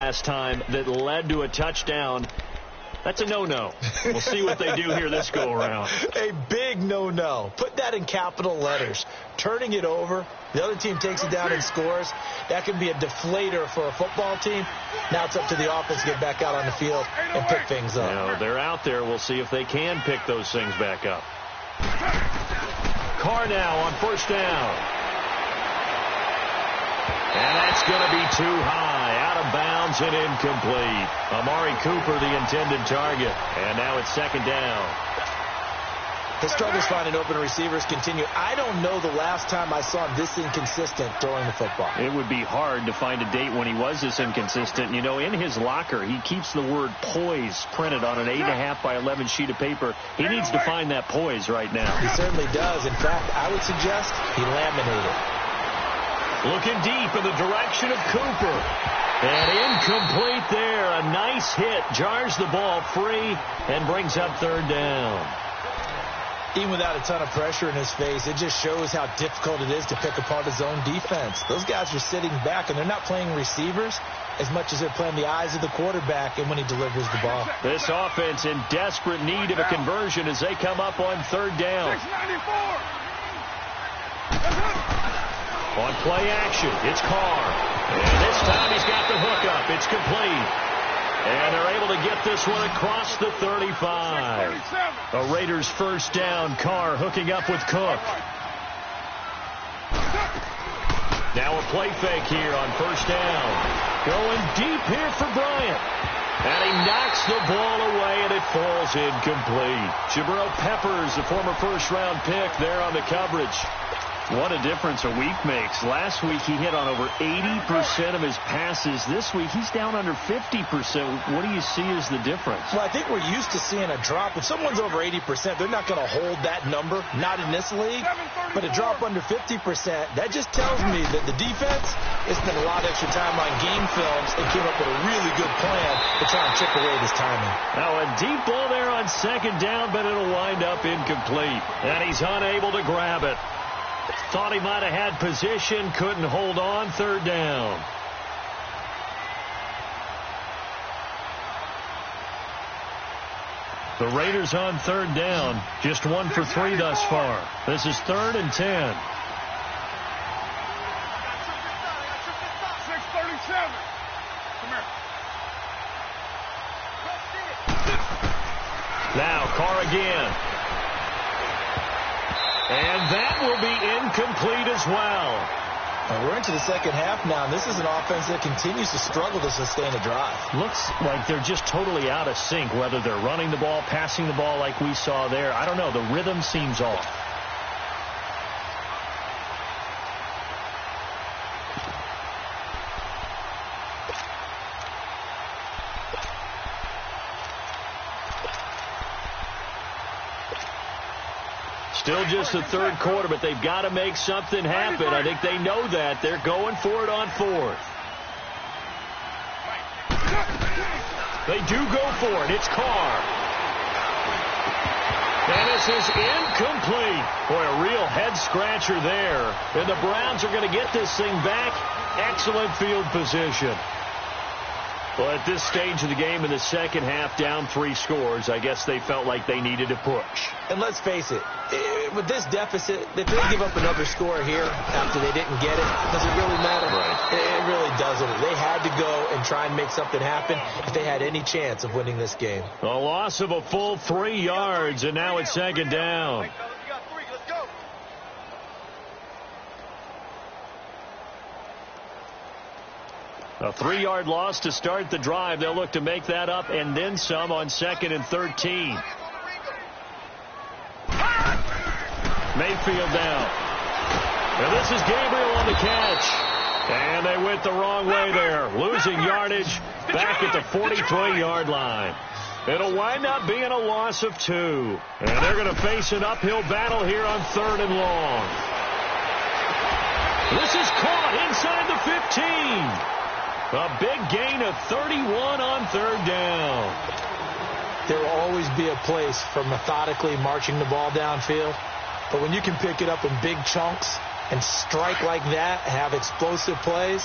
last time that led to a touchdown. That's a no-no. We'll see what they do here this go-around. A big no-no. Put that in capital letters. Turning it over, the other team takes it down and scores. That can be a deflator for a football team. Now it's up to the offense to get back out on the field and pick things up. Now, they're out there. We'll see if they can pick those things back up. Carr now on first down. And that's going to be too high, out of bounds and incomplete. Amari Cooper, the intended target. And now it's second down. The struggles finding open receivers continue. I don't know the last time I saw him this inconsistent throwing the football. It would be hard to find a date when he was this inconsistent. You know, in his locker, he keeps the word poise printed on an 8.5 by 11 sheet of paper. He needs to find that poise right now. He certainly does. In fact, I would suggest he laminated. Looking deep in the direction of Cooper. And incomplete there. A nice hit. Jars the ball free and brings up third down. Even without a ton of pressure in his face, it just shows how difficult it is to pick apart his own defense. Those guys are sitting back, and they're not playing receivers as much as they're playing the eyes of the quarterback and when he delivers the ball. This offense in desperate need of a conversion as they come up on third down. On play action, it's Carr. And this time he's got the hook up. It's complete. And they're able to get this one across the 35. A Raiders first down. Carr hooking up with Cook. Now a play fake here on first down. Going deep here for Bryant. And he knocks the ball away, and it falls incomplete. Jabril Peppers, the former first-round pick, there on the coverage. What a difference a week makes. Last week he hit on over 80% of his passes. This week he's down under 50%. What do you see as the difference? Well, I think we're used to seeing a drop. If someone's over 80%, they're not going to hold that number. Not in this league. But a drop under 50%, that just tells me that the defense has spent a lot of extra time on game films and came up with a really good plan to try and chip away this timing. Now a deep ball there on second down, but it'll wind up incomplete. And he's unable to grab it. Thought he might have had position, couldn't hold on, third down. The Raiders on third down, just 1 for 3 thus far. This is 3rd and 10. Now Carr again. And that will be incomplete as well. We're into the second half now, and this is an offense that continues to struggle to sustain a drive. Looks like they're just totally out of sync, whether they're running the ball, passing the ball like we saw there. I don't know. The rhythm seems off. Still just the third quarter, but they've got to make something happen. I think they know that. They're going for it on fourth. They do go for it. It's Carr. And this is incomplete. Boy, a real head-scratcher there. And the Browns are going to get this thing back. Excellent field position. Well, at this stage of the game in the second half, down 3 scores, I guess they felt like they needed to push. And let's face it, with this deficit, if they give up another score here after they didn't get it, does it really matter? Right. It really doesn't. They had to go and try and make something happen if they had any chance of winning this game. A loss of a full 3 yards, and now it's second down. A 3-yard loss to start the drive. They'll look to make that up and then some on 2nd and 13. Mayfield down. And this is Gabriel on the catch. And they went the wrong way there. Losing yardage back at the 43-yard line. It'll wind up being a loss of 2. And they're going to face an uphill battle here on 3rd and long. This is caught inside the 15. A big gain of 31 on 3rd down. There will always be a place for methodically marching the ball downfield. But when you can pick it up in big chunks and strike like that, have explosive plays,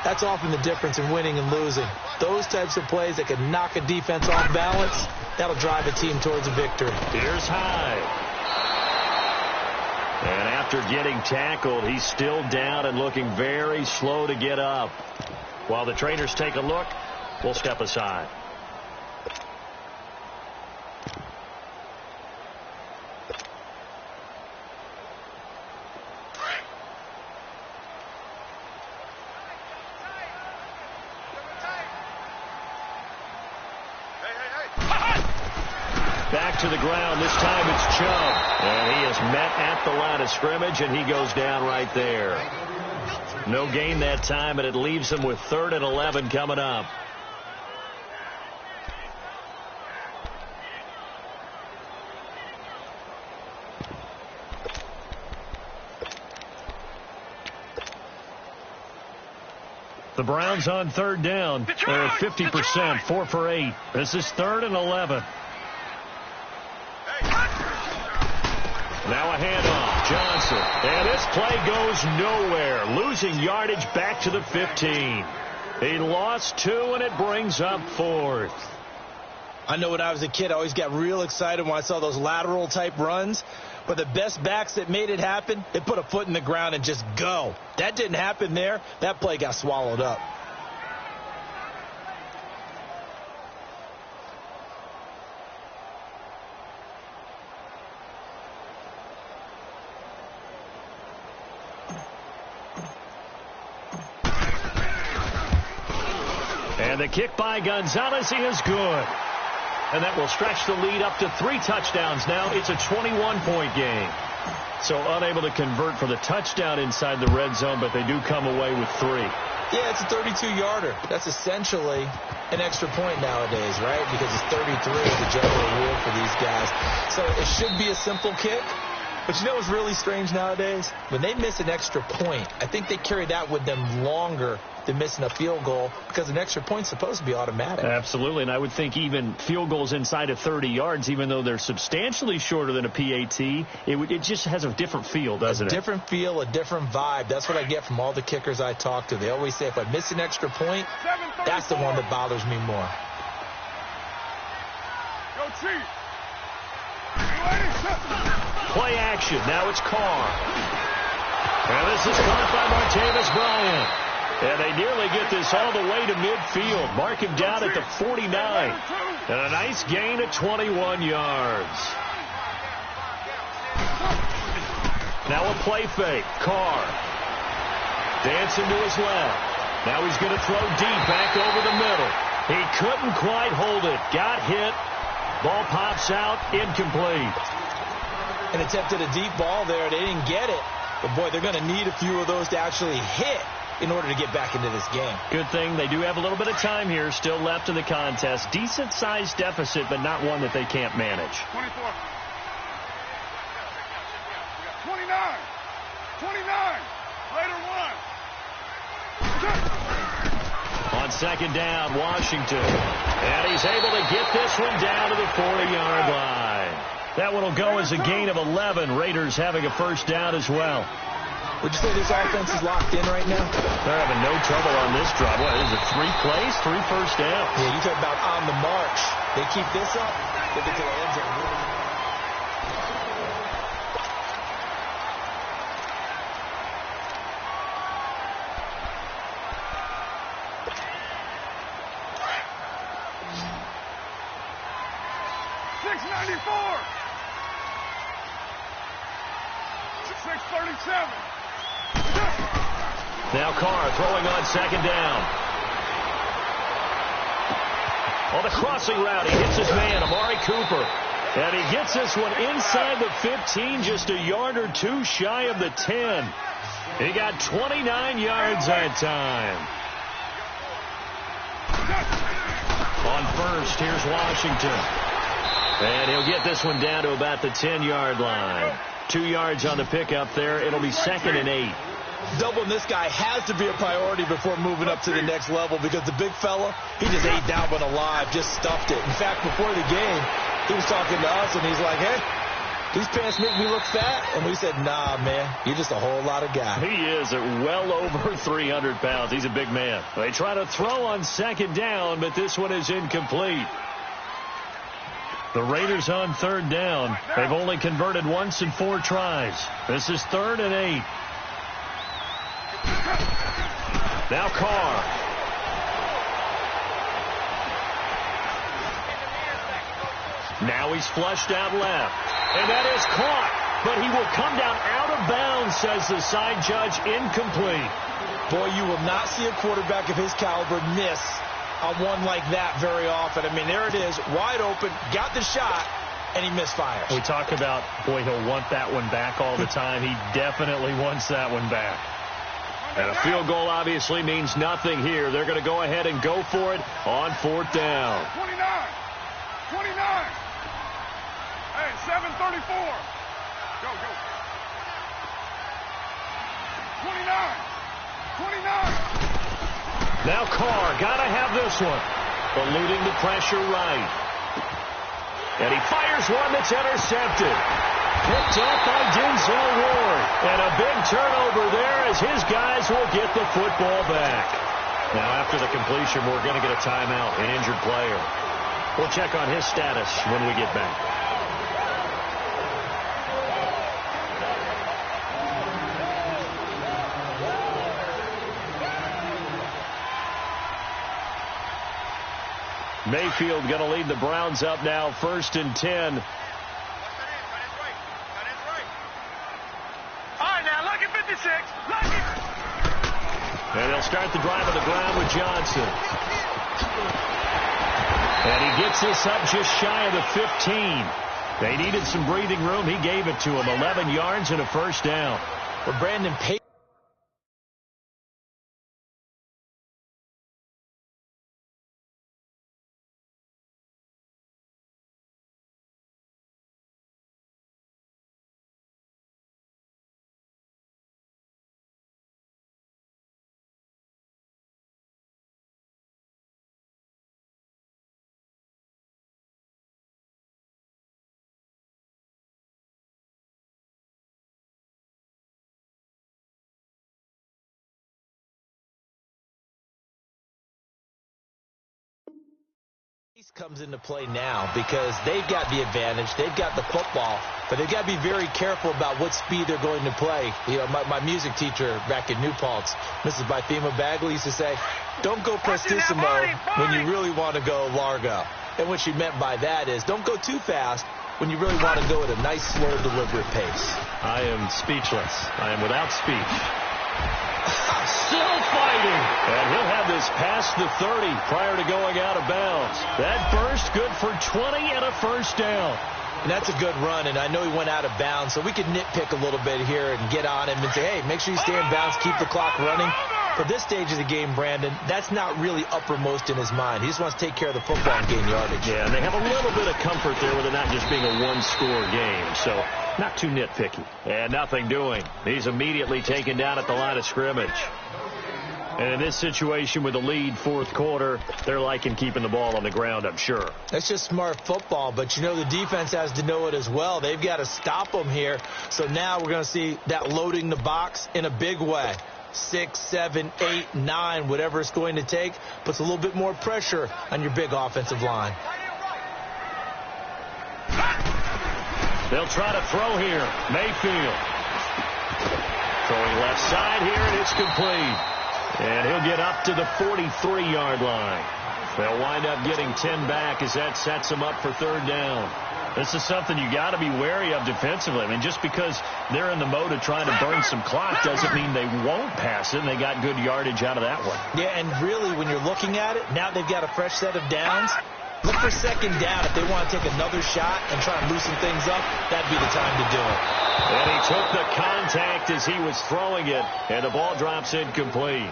That's often the difference in winning and losing. Those types of plays that can knock a defense off balance, that'll drive a team towards a victory. Here's Hyde. And after getting tackled, he's still down and looking very slow to get up. While the trainers take a look, we'll step aside. Back to the ground. This time it's Chubb. And he is met at the line of scrimmage, and he goes down right there. No gain that time, and it leaves him with 3rd and 11 coming up. The Browns on 3rd down. They're at 50%, 4 for 8. This is 3rd and 11. Now a handoff. Johnson. And this play goes nowhere. Losing yardage back to the 15. He lost 2, and it brings up 4th. I know when I was a kid, I always got real excited when I saw those lateral type runs. But the best backs that made it happen, they put a foot in the ground and just go. That didn't happen there. That play got swallowed up. And the kick by Gonzalez is good. And that will stretch the lead up to 3 touchdowns now. It's a 21-point game. So unable to convert for the touchdown inside the red zone, but they do come away with 3. Yeah, it's a 32-yarder. That's essentially an extra point nowadays, right? Because it's 33 is the general rule for these guys. So it should be a simple kick. But you know what's really strange nowadays? When they miss an extra point, I think they carry that with them longer than missing a field goal because an extra point's supposed to be automatic. Absolutely, and I would think even field goals inside of 30 yards, even though they're substantially shorter than a PAT, it just has a different feel, doesn't it? A different feel, a different vibe. That's what I get from all the kickers I talk to. They always say if I miss an extra point, that's the one that bothers me more. Go Chief! Play action. Now it's Carr. And this is caught by Martavis Bryant. And they nearly get this all the way to midfield. Mark him down at the 49. And a nice gain of 21 yards. Now a play fake. Carr. Dancing to his left. Now he's going to throw deep back over the middle. He couldn't quite hold it. Got hit. Ball pops out. Incomplete. And attempted a deep ball there. They didn't get it. But, boy, they're going to need a few of those to actually hit in order to get back into this game. Good thing they do have a little bit of time here still left in the contest. Decent-sized deficit, but not one that they can't manage. 24. 29. 29. Later one. On 2nd down, Washington. And he's able to get this one down to the 40-yard line. That one will go as a gain of 11. Raiders having a 1st down as well. Would you say this offense is locked in right now? They're having no trouble on this drive. What is it, 3 plays, 3 first downs? Yeah, you talk about on the march. They keep this up, they get to the end zone. Now Carr throwing on 2nd down. On the crossing route, he hits his man, Amari Cooper. And he gets this one inside the 15, just a yard or 2 shy of the 10. He got 29 yards that time. On 1st, here's Washington. And he'll get this one down to about the 10-yard line. 2 yards on the pickup there. It'll be 2nd and 8. Doubling this guy has to be a priority before moving up to the next level because the big fella, he just ate that one alive, just stuffed it. In fact, before the game, he was talking to us, and he's like, hey, these pants make me look fat. And we said, nah, man, you're just a whole lot of guy. He is at well over 300 pounds. He's a big man. They try to throw on second down, but this one is incomplete. The Raiders on third down. They've only converted once in 4 tries. This is 3rd and 8. Now Carr. Now he's flushed out left. And that is caught. But he will come down out of bounds, says the side judge. Incomplete. Boy, you will not see a quarterback of his caliber miss on one like that very often. I mean, there it is, wide open, got the shot, and he misfires. We talk about, boy, he'll want that one back all the time. He definitely wants that one back. And a field goal obviously means nothing here. They're going to go ahead and go for it on 4th down. 29. Hey, 7:34. Go. 29. Now Carr, got to have this one. Eluding the pressure right. And he fires one that's intercepted. Picked up by Denzel Ward. And a big turnover there as his guys will get the football back. Now after the completion, we're going to get a timeout, an injured player. We'll check on his status when we get back. Mayfield going to lead the Browns up now, 1st and 10. All right, now, look at 56. Look at. And they'll start the drive on the ground with Johnson. And he gets this up just shy of the 15. They needed some breathing room. He gave it to him. 11 yards and a 1st down. For Brandon Payton. Comes into play now because they've got the advantage. They've got the football, but they've got to be very careful about what speed they're going to play. You know, my music teacher back in New Paltz, Mrs. Bythema Bagley, used to say, don't go prestissimo when you really want to go largo. And what she meant by that is don't go too fast when you really want to go at a nice, slow, deliberate pace. I am speechless. I am without speech. Still fighting. And he'll have this past the 30 prior to going out of bounds. That burst good for 20 and a 1st down. And that's a good run, and I know he went out of bounds, so we could nitpick a little bit here and get on him and say, hey, make sure you stay in bounds, keep the clock running. For this stage of the game, Brandon, that's not really uppermost in his mind. He just wants to take care of the football and gain yardage. Yeah, and they have a little bit of comfort there with it not just being a one-score game, so not too nitpicky. And nothing doing. He's immediately taken down at the line of scrimmage. And in this situation with the lead 4th quarter, they're liking keeping the ball on the ground, I'm sure. That's just smart football, but you know the defense has to know it as well. They've got to stop them here. So now we're going to see that loading the box in a big way. 6, 7, 8, 9, whatever it's going to take, puts a little bit more pressure on your big offensive line. They'll try to throw here. Mayfield. Throwing left side here, and it's complete. And he'll get up to the 43-yard line. They'll wind up getting 10 back as that sets them up for 3rd down. This is something you got to be wary of defensively. I mean, just because they're in the mode of trying to burn some clock doesn't mean they won't pass it, and they got good yardage out of that one. Yeah, and really, when you're looking at it, now they've got a fresh set of downs. Look for 2nd down. If they want to take another shot and try and loosen things up, that'd be the time to do it. And he took the contact as he was throwing it, and the ball drops incomplete.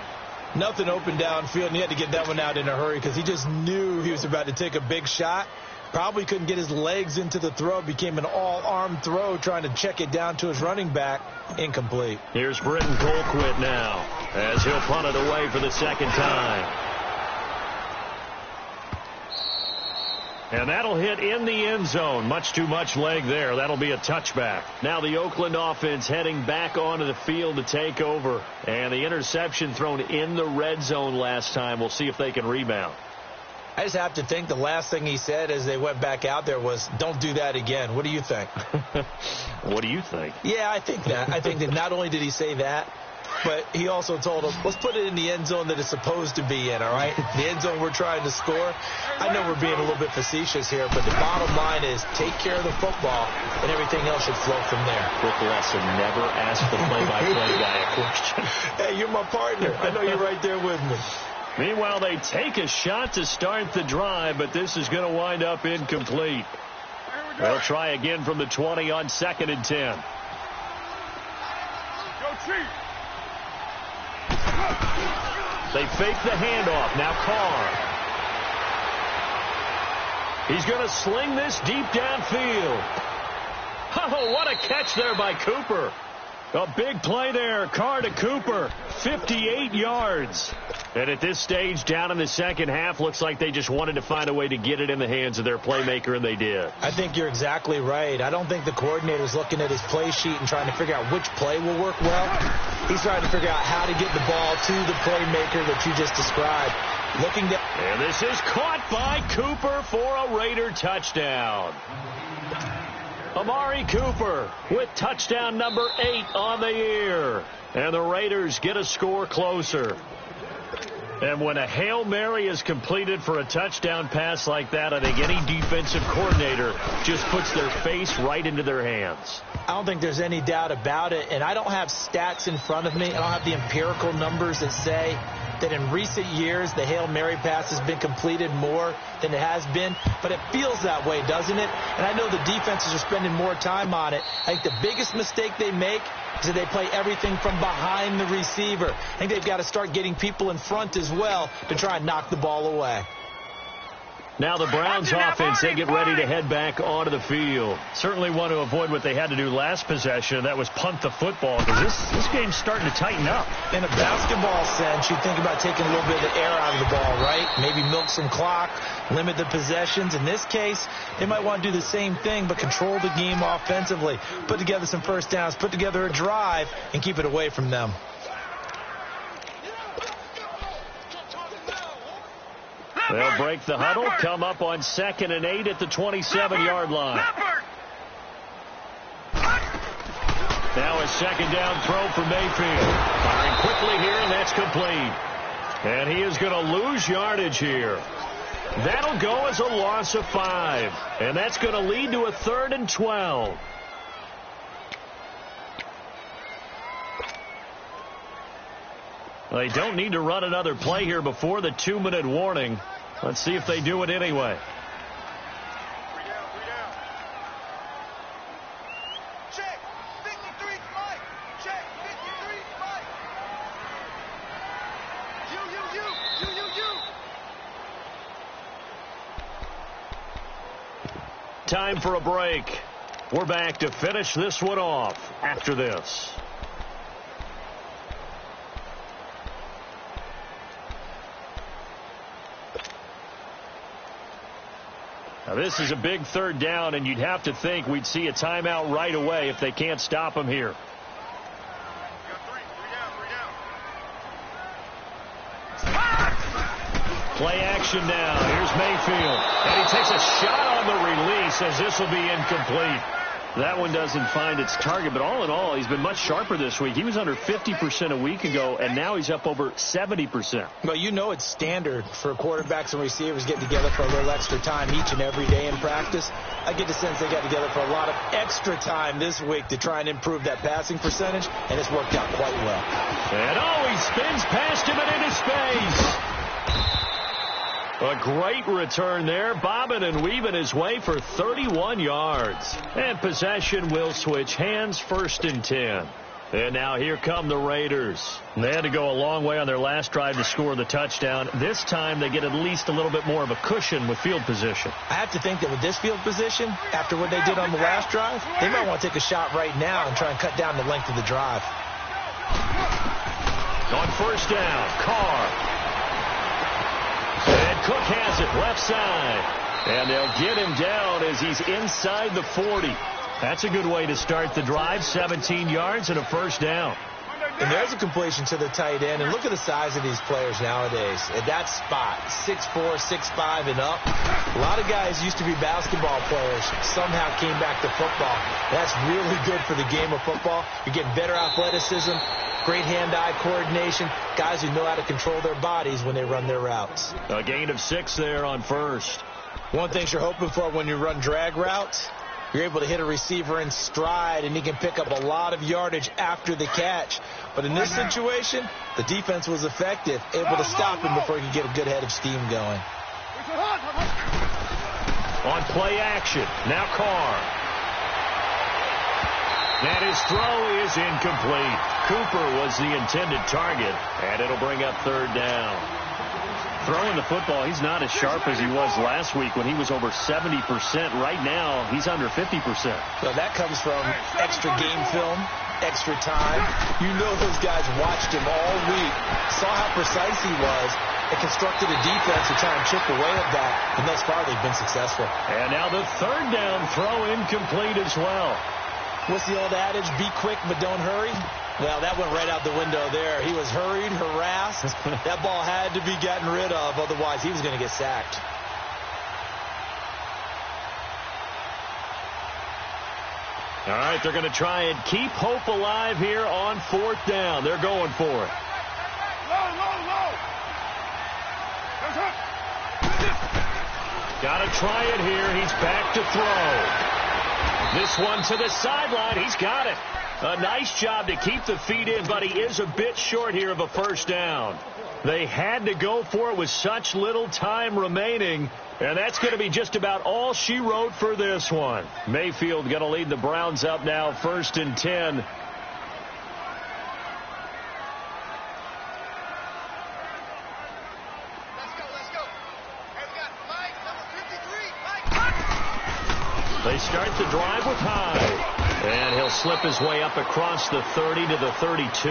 Nothing open downfield, and he had to get that one out in a hurry because he just knew he was about to take a big shot. Probably couldn't get his legs into the throw. Became an all-arm throw trying to check it down to his running back. Incomplete. Here's Britton Colquitt now as he'll punt it away for the 2nd time. And that'll hit in the end zone. Much too much leg there. That'll be a touchback. Now the Oakland offense heading back onto the field to take over. And the interception thrown in the red zone last time. We'll see if they can rebound. I just have to think the last thing he said as they went back out there was, don't do that again. What do you think? What do you think? Yeah, I think that. I think that not only did he say that, but he also told them, let's put it in the end zone that it's supposed to be in, all right? The end zone we're trying to score. I know we're being a little bit facetious here, but the bottom line is take care of the football, and everything else should flow from there. Quick lesson, never ask the play-by-play guy a question. Hey, you're my partner. I know you're right there with me. Meanwhile, they take a shot to start the drive, but this is going to wind up incomplete. They'll try again from the 20 on 2nd and 10. Go Chief. They fake the handoff. Now Carr. He's going to sling this deep downfield. Oh, what a catch there by Cooper. A big play there. Carr to Cooper. 58 yards. And at this stage, down in the second half, looks like they just wanted to find a way to get it in the hands of their playmaker, and they did. I think you're exactly right. I don't think the coordinator's looking at his play sheet and trying to figure out which play will work well. He's trying to figure out how to get the ball to the playmaker that you just described. And this is caught by Cooper for a Raider touchdown. Amari Cooper with touchdown number 8 on the year. And the Raiders get a score closer. And when a Hail Mary is completed for a touchdown pass like that, I think any defensive coordinator just puts their face right into their hands. I don't think there's any doubt about it. And I don't have stats in front of me. I don't have the empirical numbers that say that in recent years the Hail Mary pass has been completed more than it has been. But it feels that way, doesn't it? And I know the defenses are spending more time on it. I think the biggest mistake they make is that they play everything from behind the receiver. I think they've got to start getting people in front as well to try and knock the ball away. Now the Browns offense, they get ready to head back onto the field. Certainly want to avoid what they had to do last possession, and that was punt the football, because this game's starting to tighten up. In a basketball sense, you think about taking a little bit of the air out of the ball, right? Maybe milk some clock, limit the possessions. In this case, they might want to do the same thing, but control the game offensively. Put together some first downs, put together a drive, and keep it away from them. They'll break the huddle, come up on 2nd and 8 at the 27-yard line. Now a second down throw for Mayfield. Firing quickly here, and that's complete. And he is going to lose yardage here. That'll go as a loss of 5. And that's going to lead to a 3rd and 12. They don't need to run another play here before the 2-minute warning. Let's see if they do it anyway. Check. 53 Mike. Check. 53 Mike. You. Time for a break. We're back to finish this one off after this. Now, this is a big 3rd down, and you'd have to think we'd see a timeout right away if they can't stop him here. Play action now. Here's Mayfield. And he takes a shot on the release as this will be incomplete. That one doesn't find its target, but all in all, he's been much sharper this week. He was under 50% a week ago, and now he's up over 70%. Well, you know it's standard for quarterbacks and receivers getting together for a little extra time each and every day in practice. I get the sense they got together for a lot of extra time this week to try and improve that passing percentage, and it's worked out quite well. And he spins past him and into space. A great return there, bobbing and weaving his way for 31 yards. And possession will switch hands, 1st and 10. And now here come the Raiders. They had to go a long way on their last drive to score the touchdown. This time they get at least a little bit more of a cushion with field position. I have to think that with this field position, after what they did on the last drive, they might want to take a shot right now and try and cut down the length of the drive. On 1st down, Carr. And Cook has it left left side. And they'll get him down as he's inside the 40. That's a good way to start the drive. 17 yards and a first down. And there's a completion to the tight end. And look at the size of these players nowadays. At that spot, 6'4", 6'5", and up. A lot of guys used to be basketball players, somehow came back to football. That's really good for the game of football. You're getting better athleticism, great hand-eye coordination, guys who know how to control their bodies when they run their routes. A gain of 6 there on first. One thing you're hoping for when you run drag routes, you're able to hit a receiver in stride, and he can pick up a lot of yardage after the catch. But in this situation, the defense was effective, able to stop him before he could get a good head of steam going. On play action, now Carr. And his throw is incomplete. Cooper was the intended target, and it'll bring up third down. Throwing the football, he's not as sharp as he was last week when he was over 70%. Right now, he's under 50%. So that comes from extra game film, extra time. You know those guys watched him all week, saw how precise he was, and constructed a defense to try and chip away at that. And thus far, they've been successful. And now the third down throw incomplete as well. What's the old adage? Be quick, but don't hurry. Well, that went right out the window there. He was hurried, harassed. That ball had to be gotten rid of, otherwise he was going to get sacked. All right, they're going to try and keep hope alive here on fourth down. They're going for it. Low. Got to try it here. He's back to throw. This one to the sideline. He's got it. A nice job to keep the feet in, but he is a bit short here of a first down. They had to go for it with such little time remaining, and that's going to be just about all she wrote for this one. Mayfield going to lead the Browns up now, 1st and 10. Let's go. Hey, we got Mike, number 53. Mike. They start the drive with Hyde. And he'll slip his way up across the 30 to the 32.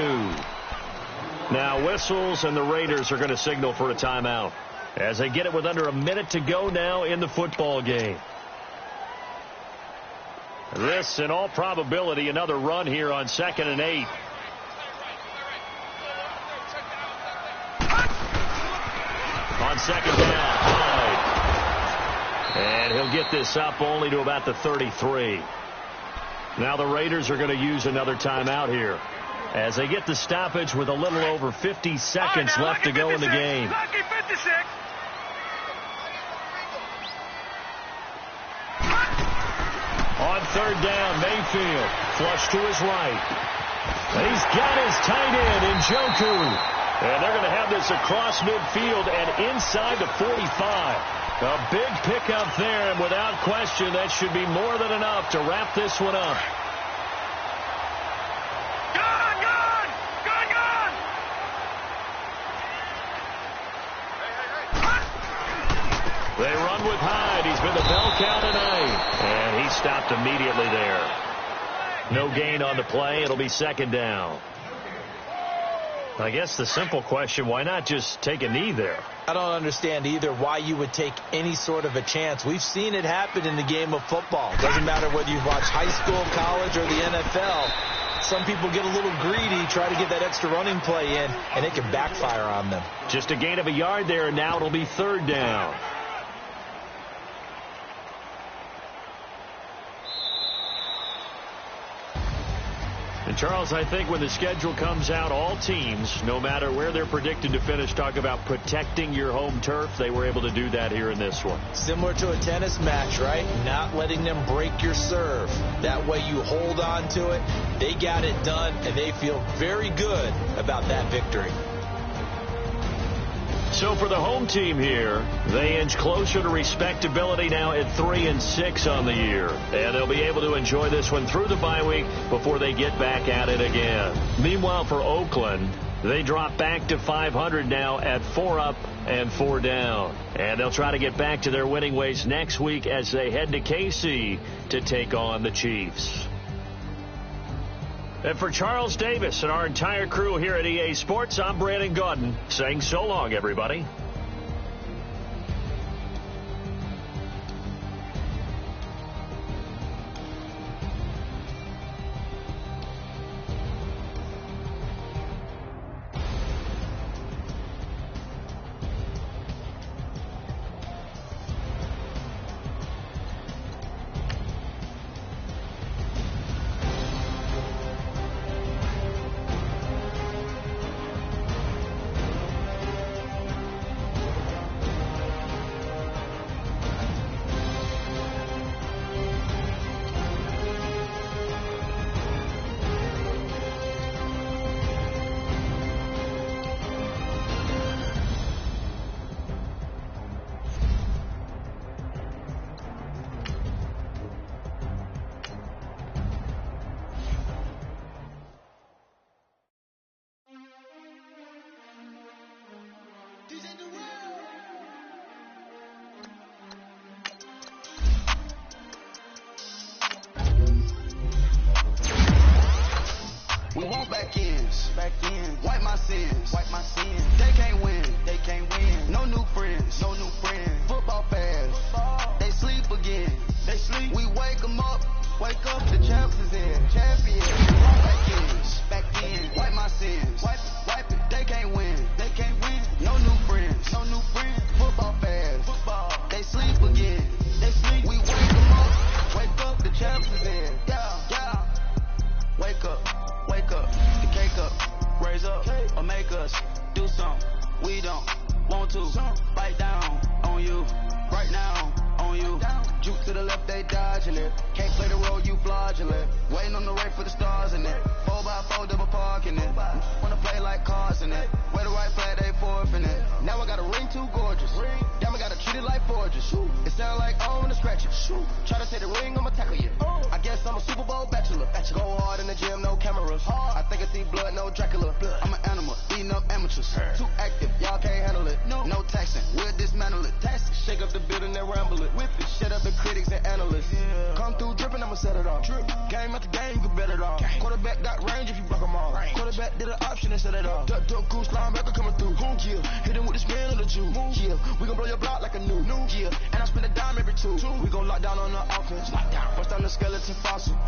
Now whistles, and the Raiders are going to signal for a timeout as they get it with under a minute to go now in the football game. This, in all probability, another run here on 2nd and 8. On 2nd down, Hyde. And he'll get this up only to about the 33. Now the Raiders are going to use another timeout here as they get the stoppage with a little over 50 seconds left to go in the game. Lucky 56. On 3rd down, Mayfield flush to his right. And he's got his tight end in Njoku. And they're going to have this across midfield and inside the 45. A big pickup there, and without question, that should be more than enough to wrap this one up. Gone! They run with Hyde. He's been the bell cow tonight. And he stopped immediately there. No gain on the play. It'll be 2nd down. I guess the simple question, why not just take a knee there? I don't understand either why you would take any sort of a chance. We've seen it happen in the game of football. Doesn't matter whether you've watched high school, college, or the NFL. Some people get a little greedy, try to get that extra running play in, and it can backfire on them. Just a gain of a yard there, and now it'll be 3rd down. And Charles, I think when the schedule comes out, all teams, no matter where they're predicted to finish, talk about protecting your home turf. They were able to do that here in this one. Similar to a tennis match, right? Not letting them break your serve. That way you hold on to it. They got it done, and they feel very good about that victory. So for the home team here, they inch closer to respectability now at 3-6 on the year. And they'll be able to enjoy this one through the bye week before they get back at it again. Meanwhile, for Oakland, they drop back to 500 now at 4 up and 4 down. And they'll try to get back to their winning ways next week as they head to KC to take on the Chiefs. And for Charles Davis and our entire crew here at EA Sports, I'm Brandon Gaudin saying so long, everybody. We want back ends, wipe my sins, They can't win, no new friends, Football fast, they sleep again, We wake them up, the champs is in, champions. We want back ends, wipe my sins, wipe it. They can't win, no new friends, Football fast, they sleep again, We wake them up, the champs is in, yeah. Wake up, the cake up, raise up, or make us do something we don't want to. Bite down on you, right now on you. Juke to the left, they dodging it. Can't play the role, you fraudulent. Waiting on the right for the stars in it. 4x4 double parking it. Wanna play like cars in it. Wear the right flag, they forfeiting it. Now I got a ring too gorgeous. Damn, I gotta treat it like forges. It sound like I wanna scratch it. Try to say the ring, I'ma tackle you. I guess I'm a Super Bowl bachelor. Go hard in the gym, no cameras. I think I see blood, no Dracula. I'm an animal, eating up amateurs. Too active, y'all can't handle it. No taxing, we'll dismantle it. Shake up the building and ramble it. Whip it, shut up the critics and analysts. Come through dripping, I'ma set it off. Game after game, you can bet it off. Quarterback got range if you block them all. Quarterback did an option and set it off. Duck goose, linebacker coming through. Hit him with the spin of the Jew. We gon' blow your block like a new. And I spend a dime every two. We gon' lock down on the offense. Bust down the skeleton fossil.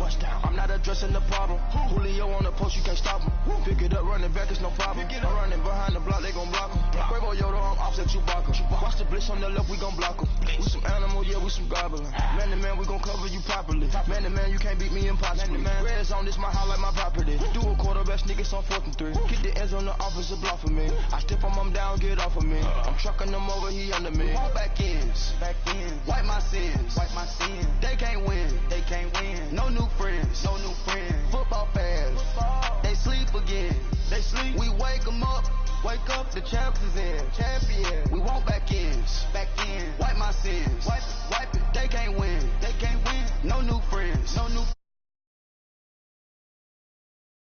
I'm not addressing the problem. Julio on the post, you can't stop him. Pick it up, running back, it's no problem. I'm running behind the block, they gon' block him. Quavo Yoda, I'm offset Chewbacca. Watch the blitz on the left, we gon' block him. We some animal, yeah, we some goblin. Man to man, we gon' cover you properly. Man to man, you can't beat me impossibly. Red zone, this my house like my property. Do a quarterback sneakers on 4th and 3. Get the ends on the offensive block for me. I step on him down, get off of me. I'm trucking them over, he under me. Back ends, wipe my sins, They can't win, no new friends, Football fast, they sleep again, We wake them up, the champs is in, champions. We want back in.